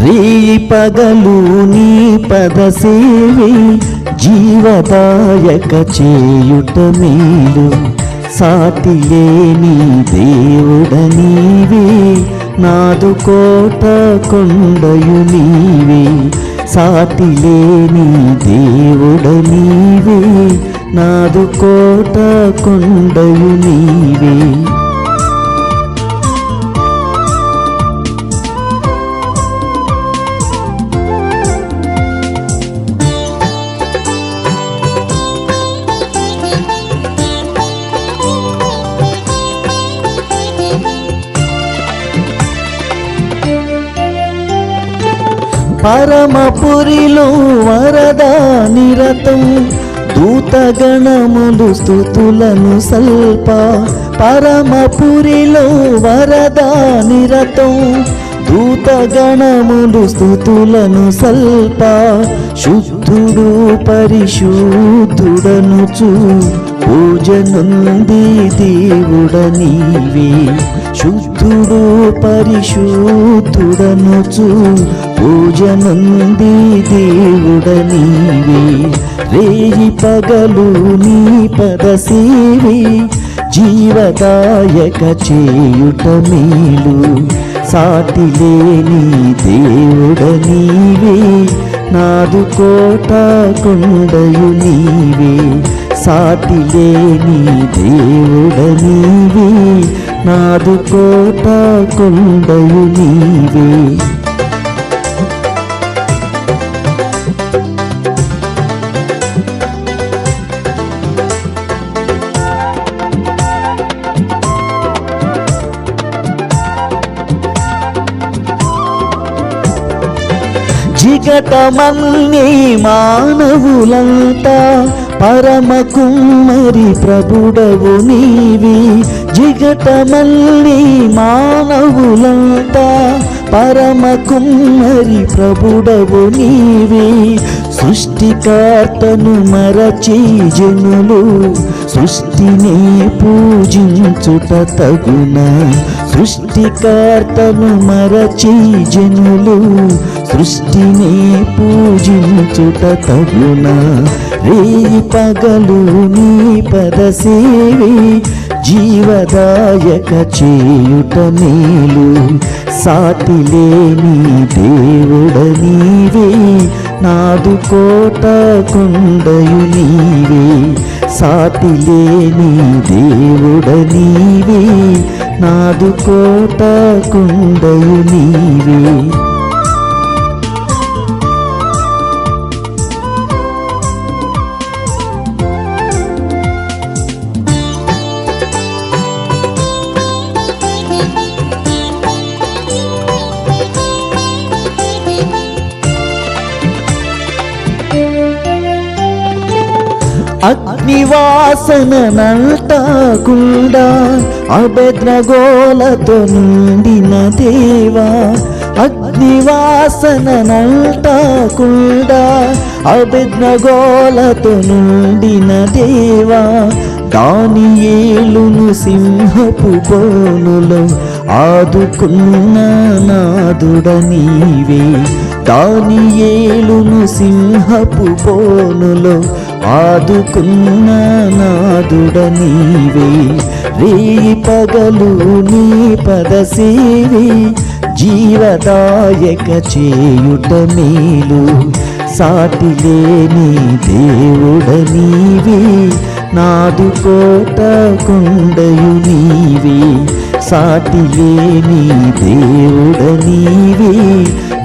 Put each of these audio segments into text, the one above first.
రేయి పగలు నీ పద సేవే జీవదాయక చేయుట మేలు సాటి లేని దేవుడ నీవే నాదు కోట కొండయు నీవే సాటి లేని దేవుడ నీవే నాదు కోట కొండయు నీవే పరమపురిలో వరదా నిరతం దూతగణములు స్తుతులను సల్ప పరమపురిలో వరదా నిరతం దూతగణములు స్తుతులను సల్ప శుద్ధుడు పరిశుద్ధుడనుచు పూజనుంది దేవుడ నీవే శుద్ధుడు పరిశుద్ధుడనుచు పూజనుంది దేవుడ నీవే రేయి పగలు నీ పద సేవే జీవదాయక చేయుట మేలు సాటి లేని దేవుడ నీవే నాదు కోట కొండయు నీవే సాటి లేని దేవుడ నీవే నాదు కోట కొండయు నీవే జిగటమన్నీ మానవులంతా పరమ కుమ్మరి ప్రభుడవు నీవి జిగటమన్నీ మానవులంతా పరమ కుమ్మరి ప్రభుడవు నీవి సృష్టికర్తను మరచి జనులు సృష్టిని పూజించుట తగున సృష్టికర్తను మరచి జనులు సృష్టిని పూజించుట తగున రేయి పగలు నీ పద సేవే జీవదాయక చేయుట మేలు సాటి లేని దేవుడ నీవే నాదు కోట కొండయు నీవే సాటి లేని దేవుడ నీవే నాదు కోట కొండయు నీవే అగ్నివాసన నంటాకుండా అబెద్నగోలతో నిండిన దేవా అగ్నివాసన నంటాకుండా అబెద్నగోలతో నిండిన దేవా దానియేలును సింహపు బోనులో ఆదుకున్న నాదుడ నీవే దానియేలును సింహపు బోనులో ఆదుకున్న నాదుడ నీవే రేయి పగలు నీ పద సేవే జీవదాయక చేయుట మేలు సాటి లేని దేవుడ నీవే నాదు కోట కొండయు నీవే సాటి లేని దేవుడ నీవే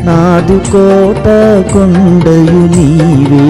నాదు కోట కొండయు నీవే